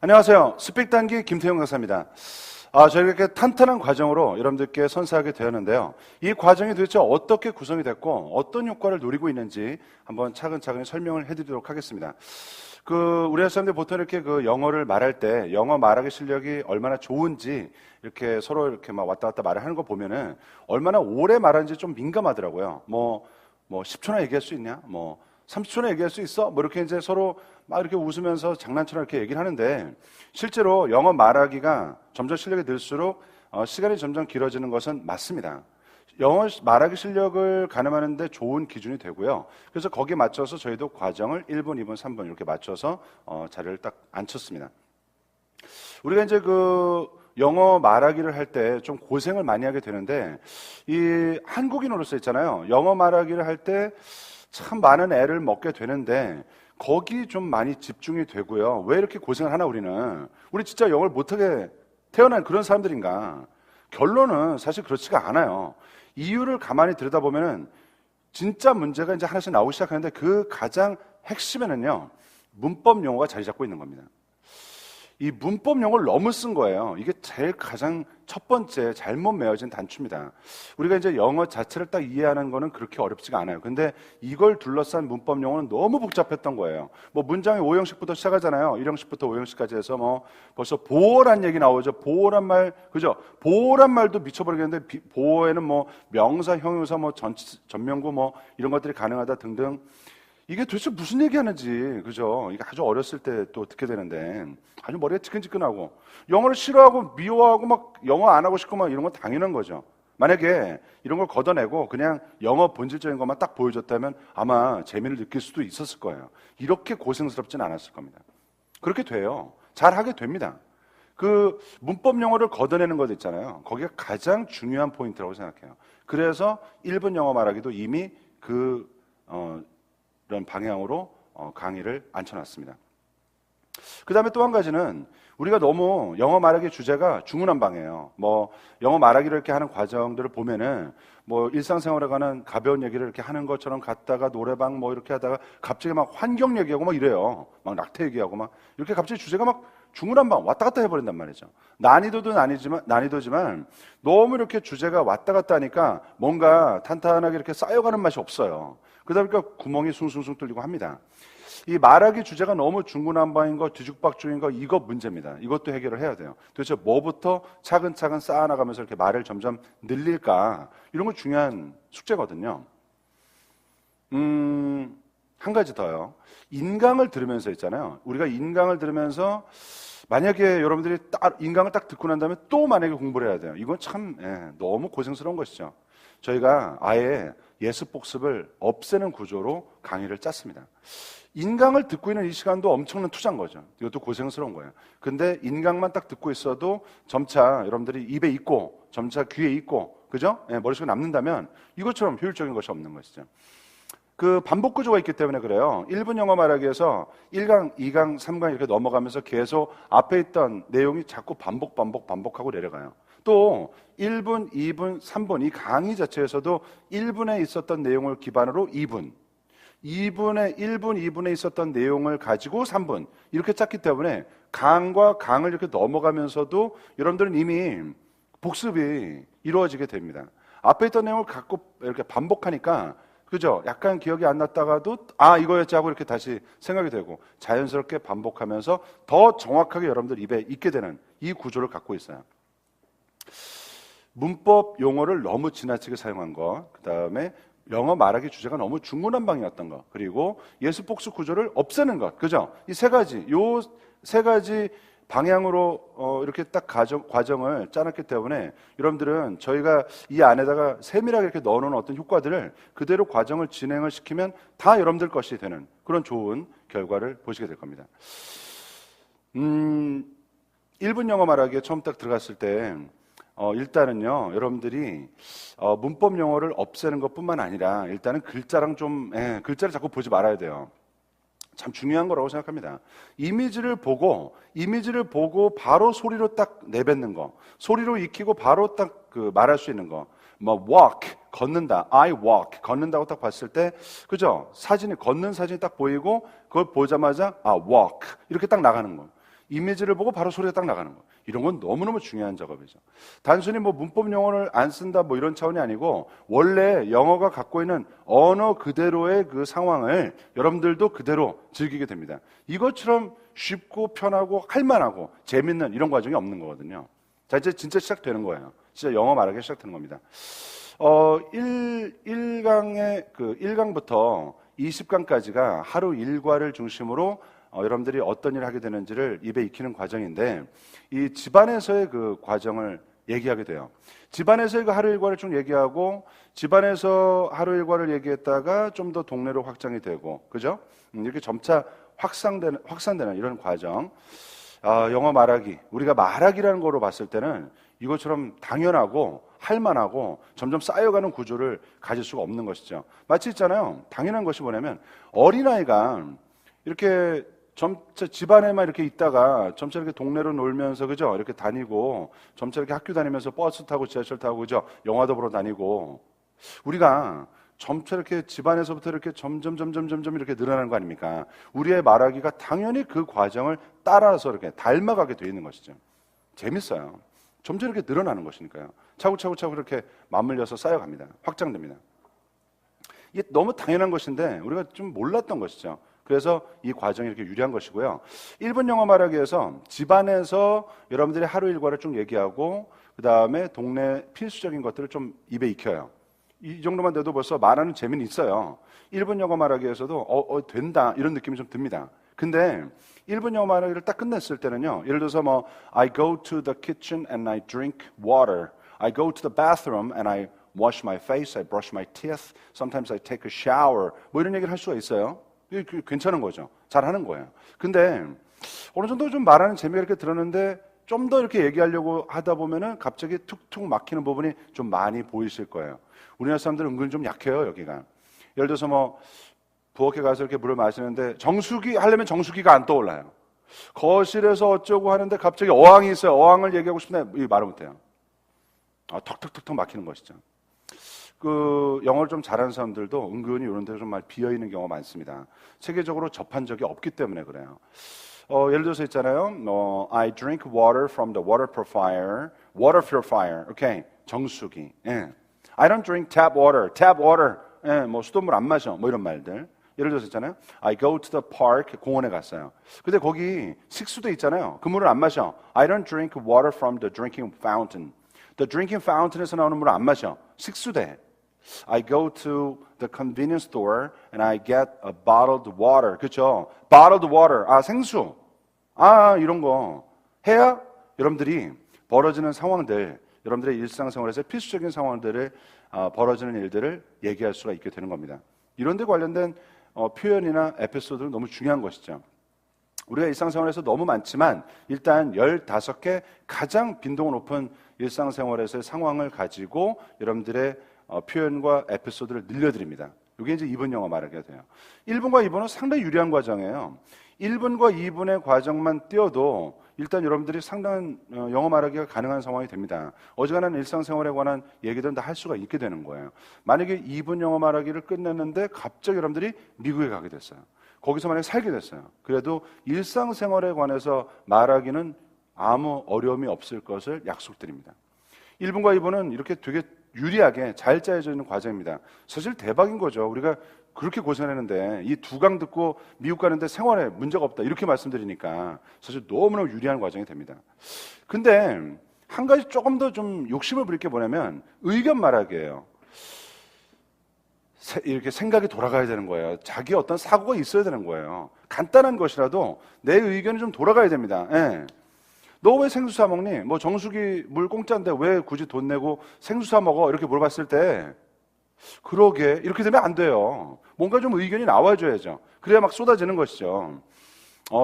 안녕하세요. 스픽 단기 김태형 강사입니다. 저희가 이렇게 탄탄한 과정으로 여러분들께 선사하게 되었는데요. 이 과정이 도대체 어떻게 구성이 됐고 어떤 효과를 노리고 있는지 한번 차근차근 설명을 해드리도록 하겠습니다. 우리 사람들이 보통 이렇게 영어를 말할 때 영어 말하기 실력이 얼마나 좋은지 이렇게 서로 이렇게 막 왔다 갔다 말을 하는 거 보면은 얼마나 오래 말하는지 좀 민감하더라고요. 10초나 얘기할 수 있냐? 30초나 얘기할 수 있어? 이렇게 이제 서로 막 이렇게 웃으면서 장난처럼 이렇게 얘기를 하는데 실제로 영어 말하기가 점점 실력이 늘수록 시간이 점점 길어지는 것은 맞습니다. 영어 말하기 실력을 가늠하는데 좋은 기준이 되고요. 그래서 거기에 맞춰서 저희도 과정을 1분, 2분, 3분 이렇게 맞춰서 자리를 딱 앉혔습니다. 우리가 이제 영어 말하기를 할 때 좀 고생을 많이 하게 되는데 이 한국인으로서 있잖아요. 영어 말하기를 할 때 참 많은 애를 먹게 되는데 거기 좀 많이 집중이 되고요. 왜 이렇게 고생을 하나 우리는? 우리 진짜 영어를 못하게 태어난 그런 사람들인가? 결론은 사실 그렇지가 않아요. 이유를 가만히 들여다보면은 진짜 문제가 이제 하나씩 나오기 시작하는데 그 가장 핵심에는요. 문법 용어가 자리 잡고 있는 겁니다. 이 문법 용어를 너무 쓴 거예요. 이게 제일 가장 첫 번째 잘못 메어진 단추입니다. 우리가 이제 영어 자체를 딱 이해하는 거는 그렇게 어렵지가 않아요. 근데 이걸 둘러싼 문법 용어는 너무 복잡했던 거예요. 문장의 5형식부터 시작하잖아요. 1형식부터 5형식까지 해서 벌써 보어란 얘기 나오죠. 보어란 말, 그죠? 보어란 말도 미쳐버리겠는데 보어에는 명사, 형용사, 전명구 이런 것들이 가능하다 등등. 이게 도대체 무슨 얘기하는지, 그죠? 이게 아주 어렸을 때 또 듣게 되는데 아주 머리가 지끈지끈하고 영어를 싫어하고 미워하고 막 영어 안 하고 싶고 막 이런 건 당연한 거죠. 만약에 이런 걸 걷어내고 그냥 영어 본질적인 것만 딱 보여줬다면 아마 재미를 느낄 수도 있었을 거예요. 이렇게 고생스럽지는 않았을 겁니다. 그렇게 돼요. 잘하게 됩니다. 문법 용어를 걷어내는 것 있잖아요. 거기가 가장 중요한 포인트라고 생각해요. 그래서 1분 영어 말하기도 이미 이런 방향으로 강의를 앉혀놨습니다. 그 다음에 또 한 가지는 우리가 너무 영어 말하기 주제가 중구난방이에요. 영어 말하기를 이렇게 하는 과정들을 보면은 일상생활에 관한 가벼운 얘기를 이렇게 하는 것처럼 갔다가 노래방 이렇게 하다가 갑자기 막 환경 얘기하고 막 이래요. 막 낙태 얘기하고 막 이렇게 갑자기 주제가 막 중구난방 왔다 갔다 해버린단 말이죠. 난이도지만 너무 이렇게 주제가 왔다 갔다 하니까 뭔가 탄탄하게 이렇게 쌓여가는 맛이 없어요. 그러다 보니까 구멍이 숭숭숭 뚫리고 합니다. 이 말하기 주제가 너무 중구난방인 거, 뒤죽박죽인 거, 이거 문제입니다. 이것도 해결을 해야 돼요. 도대체 뭐부터 차근차근 쌓아나가면서 이렇게 말을 점점 늘릴까? 이런 거 중요한 숙제거든요. 한 가지 더요. 인강을 들으면서 있잖아요. 우리가 인강을 들으면서 만약에 여러분들이 인강을 딱 듣고 난 다음에 또 만약에 공부를 해야 돼요. 이건 참 너무 고생스러운 것이죠. 저희가 아예 예습복습을 없애는 구조로 강의를 짰습니다. 인강을 듣고 있는 이 시간도 엄청난 투자인 거죠. 이것도 고생스러운 거예요. 근데 인강만 딱 듣고 있어도 점차 여러분들이 입에 있고 점차 귀에 있고 그죠? 머릿속에 남는다면 이것처럼 효율적인 것이 없는 것이죠. 반복 구조가 있기 때문에 그래요. 1분 영어 말하기에서 1강, 2강, 3강 이렇게 넘어가면서 계속 앞에 있던 내용이 자꾸 반복하고 내려가요. 또 1분, 2분, 3분 이 강의 자체에서도 1분에 있었던 내용을 기반으로 2분, 1분, 2분에 있었던 내용을 가지고 3분 이렇게 짰기 때문에 강과 강을 이렇게 넘어가면서도 여러분들은 이미 복습이 이루어지게 됩니다. 앞에 있던 내용을 갖고 이렇게 반복하니까 그죠? 약간 기억이 안 났다가도 이거였지 하고 이렇게 다시 생각이 되고 자연스럽게 반복하면서 더 정확하게 여러분들 입에 있게 되는 이 구조를 갖고 있어요. 문법 용어를 너무 지나치게 사용한 것, 그 다음에 영어 말하기 주제가 너무 중구난방이었던 것, 그리고 예습복습 구조를 없애는 것, 그죠? 이 세 가지 방향으로 이렇게 딱 과정을 짜놨기 때문에 여러분들은 저희가 이 안에다가 세밀하게 이렇게 넣어놓은 어떤 효과들을 그대로 과정을 진행을 시키면 다 여러분들 것이 되는 그런 좋은 결과를 보시게 될 겁니다. 1분 영어 말하기에 처음 딱 들어갔을 때 일단은요, 여러분들이 문법 용어를 없애는 것뿐만 아니라 일단은 글자를 자꾸 보지 말아야 돼요. 참 중요한 거라고 생각합니다. 이미지를 보고 바로 소리로 딱 내뱉는 거, 소리로 익히고 바로 딱 말할 수 있는 거, walk, 걷는다, I walk, 걷는다고 딱 봤을 때, 그죠? 걷는 사진이 딱 보이고, 그걸 보자마자, walk, 이렇게 딱 나가는 거. 이미지를 보고 바로 소리가 딱 나가는 거. 이런 건 너무너무 중요한 작업이죠. 단순히 뭐 문법 용어를 안 쓴다 뭐 이런 차원이 아니고 원래 영어가 갖고 있는 언어 그대로의 그 상황을 여러분들도 그대로 즐기게 됩니다. 이것처럼 쉽고 편하고 할만하고 재밌는 이런 과정이 없는 거거든요. 자, 이제 진짜 시작되는 거예요. 진짜 영어 말하기 시작되는 겁니다. 1강부터 20강까지가 하루 일과를 중심으로 여러분들이 어떤 일을 하게 되는지를 입에 익히는 과정인데, 이 집안에서의 그 과정을 얘기하게 돼요. 집안에서의 그 하루 일과를 쭉 얘기하고, 집안에서 하루 일과를 얘기했다가 좀 더 동네로 확장이 되고, 그죠? 이렇게 점차 확산되는 이런 과정. 영어 말하기, 우리가 말하기라는 거로 봤을 때는 이것처럼 당연하고 할만하고 점점 쌓여가는 구조를 가질 수가 없는 것이죠. 마치 있잖아요. 당연한 것이 뭐냐면 어린아이가 이렇게 점차 집안에만 이렇게 있다가 점차 이렇게 동네로 놀면서, 그죠? 이렇게 다니고 점차 이렇게 학교 다니면서 버스 타고 지하철 타고, 그죠? 영화도 보러 다니고, 우리가 점차 이렇게 집안에서부터 이렇게 점점 이렇게 늘어나는 거 아닙니까? 우리의 말하기가 당연히 그 과정을 따라서 이렇게 닮아가게 되어 있는 것이죠. 재밌어요. 점점 이렇게 늘어나는 것이니까요. 차곡차곡 이렇게 맞물려서 쌓여갑니다. 확장됩니다. 이게 너무 당연한 것인데 우리가 좀 몰랐던 것이죠. 그래서 이 과정이 이렇게 유리한 것이고요. 1분 영어 말하기에서 집안에서 여러분들이 하루 일과를 쭉 얘기하고, 그 다음에 동네 필수적인 것들을 좀 입에 익혀요. 이 정도만 돼도 벌써 말하는 재미는 있어요. 1분 영어 말하기에서도 된다 이런 느낌이 좀 듭니다. 근데 1분 영어 말하기를 딱 끝냈을 때는요, 예를 들어서 뭐 I go to the kitchen and I drink water, I go to the bathroom and I wash my face, I brush my teeth, sometimes I take a shower, 뭐 이런 얘기를 할 수가 있어요. 이게 괜찮은 거죠. 잘하는 거예요. 근데 어느 정도 좀 말하는 재미가 이렇게 들었는데 좀 더 이렇게 얘기하려고 하다 보면은 갑자기 툭툭 막히는 부분이 좀 많이 보이실 거예요. 우리나라 사람들은 은근히 좀 약해요, 여기가. 예를 들어서 뭐 부엌에 가서 이렇게 물을 마시는데 정수기 하려면 정수기가 안 떠올라요. 거실에서 어쩌고 하는데 갑자기 어항이 있어요. 어항을 얘기하고 싶은데 이 말을 못해요. 턱턱턱턱 막히는 것이죠. 그 영어를 좀 잘하는 사람들도 은근히 이런 데서 좀 많이 비어 있는 경우가 많습니다. 체계적으로 접한 적이 없기 때문에 그래요. 예를 들어서 있잖아요. I drink water from the water purifier. 오케이. 정수기. 예. I don't drink tap water. 예, 뭐 수돗물 안 마셔. 뭐 이런 말들. 예를 들어서 있잖아요. I go to the park. 공원에 갔어요. 근데 거기 식수도 있잖아요. 그 물을 안 마셔. I don't drink water from the drinking fountain. The drinking fountain에서 나오는 물을 안 마셔. 식수대. I go to the convenience store and I get a bottled water. 그렇죠? Bottled water. 생수. 이런 거 해야 여러분들이 벌어지는 상황들, 여러분들의 일상생활에서 필수적인 상황들을 벌어지는 일들을 얘기할 수가 있게 되는 겁니다. 이런 데 관련된 표현이나 에피소드는 너무 중요한 것이죠. 우리가 일상생활에서 너무 많지만 일단 15개 가장 빈도가 높은 일상생활에서의 상황을 가지고 여러분들의 표현과 에피소드를 늘려드립니다. 이게 이제 2분 영어 말하기가 돼요. 1분과 2분은 상당히 유리한 과정이에요. 1분과 2분의 과정만 띄어도 일단 여러분들이 상당한 영어 말하기가 가능한 상황이 됩니다. 어지간한 일상생활에 관한 얘기들은 다 할 수가 있게 되는 거예요. 만약에 2분 영어 말하기를 끝냈는데 갑자기 여러분들이 미국에 가게 됐어요. 거기서 만약에 살게 됐어요. 그래도 일상생활에 관해서 말하기는 아무 어려움이 없을 것을 약속드립니다. 1분과 2분은 이렇게 되게 유리하게 잘 짜여져 있는 과정입니다. 사실 대박인 거죠. 우리가 그렇게 고생했는데 이 2강 듣고 미국 가는데 생활에 문제가 없다 이렇게 말씀드리니까 사실 너무너무 유리한 과정이 됩니다. 근데 한 가지 조금 더 좀 욕심을 부릴 게 뭐냐면 의견 말하기예요. 이렇게 생각이 돌아가야 되는 거예요. 자기 어떤 사고가 있어야 되는 거예요. 간단한 것이라도 내 의견이 좀 돌아가야 됩니다. 예. 너 왜 생수 사 먹니? 뭐 정수기 물 공짜인데 왜 굳이 돈 내고 생수 사 먹어? 이렇게 물어봤을 때 그러게 이렇게 되면 안 돼요. 뭔가 좀 의견이 나와줘야죠. 그래야 막 쏟아지는 것이죠.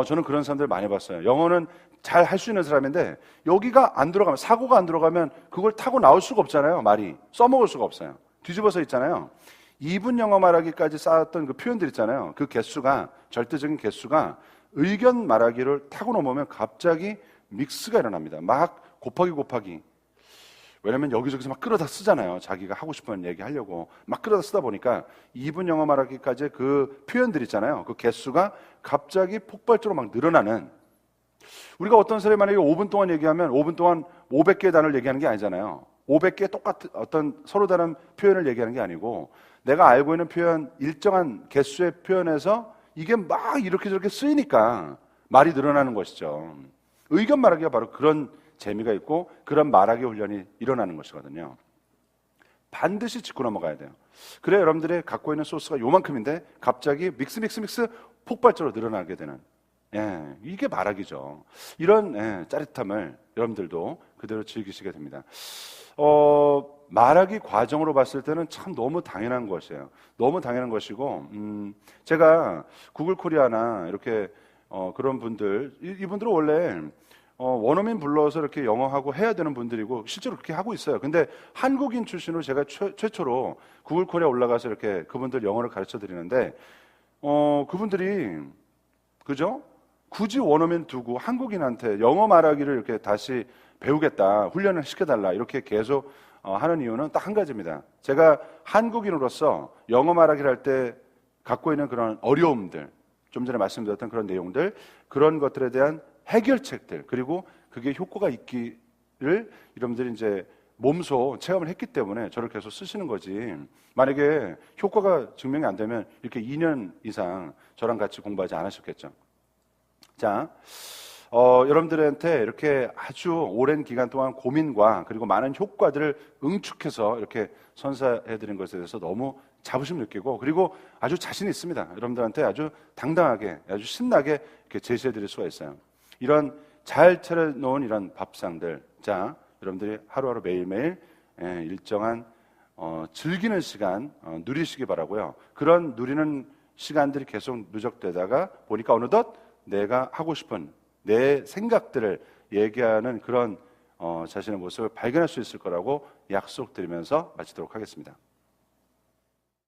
저는 그런 사람들 많이 봤어요. 영어는 잘 할 수 있는 사람인데 여기가 안 들어가면, 사고가 안 들어가면 그걸 타고 나올 수가 없잖아요. 말이 써먹을 수가 없어요. 뒤집어서 있잖아요. 2분 영어 말하기까지 쌓았던 그 표현들 있잖아요. 그 개수가, 절대적인 개수가 의견 말하기를 타고 넘으면 갑자기 믹스가 일어납니다. 막 곱하기. 왜냐면 여기저기서 막 끌어다 쓰잖아요. 자기가 하고 싶은 얘기 하려고 막 끌어다 쓰다 보니까 2분 영어 말하기까지 그 표현들 있잖아요. 그 개수가 갑자기 폭발적으로 막 늘어나는, 우리가 어떤 사람이 만약에 5분 동안 얘기하면 5분 동안 500개의 단어를 얘기하는 게 아니잖아요. 500개의 똑같은 어떤 서로 다른 표현을 얘기하는 게 아니고 내가 알고 있는 표현, 일정한 개수의 표현에서 이게 막 이렇게 저렇게 쓰이니까 말이 늘어나는 것이죠. 의견 말하기가 바로 그런 재미가 있고 그런 말하기 훈련이 일어나는 것이거든요. 반드시 짚고 넘어가야 돼요. 그래 여러분들이 갖고 있는 소스가 요만큼인데 갑자기 믹스 폭발적으로 늘어나게 되는, 이게 말하기죠. 이런 짜릿함을 여러분들도 그대로 즐기시게 됩니다. 말하기 과정으로 봤을 때는 참 너무 당연한 것이에요. 너무 당연한 것이고, 제가 구글 코리아나 이렇게 그런 분들, 이분들은 원래 원어민 불러서 이렇게 영어하고 해야 되는 분들이고 실제로 그렇게 하고 있어요. 근데 한국인 출신으로 제가 최초로 구글 코리아 올라가서 이렇게 그분들 영어를 가르쳐 드리는데 그분들이 그죠? 굳이 원어민 두고 한국인한테 영어 말하기를 이렇게 다시 배우겠다, 훈련을 시켜달라 이렇게 계속 하는 이유는 딱 한 가지입니다. 제가 한국인으로서 영어 말하기를 할 때 갖고 있는 그런 어려움들, 좀 전에 말씀드렸던 그런 내용들, 그런 것들에 대한 해결책들, 그리고 그게 효과가 있기를 여러분들이 이제 몸소 체험을 했기 때문에 저를 계속 쓰시는 거지. 만약에 효과가 증명이 안 되면 이렇게 2년 이상 저랑 같이 공부하지 않으셨겠죠. 자, 여러분들한테 이렇게 아주 오랜 기간 동안 고민과 그리고 많은 효과들을 응축해서 이렇게 선사해드린 것에 대해서 너무 자부심 느끼고, 그리고 아주 자신 있습니다. 여러분들한테 아주 당당하게, 아주 신나게 이렇게 제시해드릴 수가 있어요. 이런 잘 차려놓은 이런 밥상들, 자, 여러분들이 하루하루 매일매일 일정한 즐기는 시간 누리시기 바라고요. 그런 누리는 시간들이 계속 누적되다가 보니까 어느덧 내가 하고 싶은 내 생각들을 얘기하는 그런 자신의 모습을 발견할 수 있을 거라고 약속드리면서 마치도록 하겠습니다.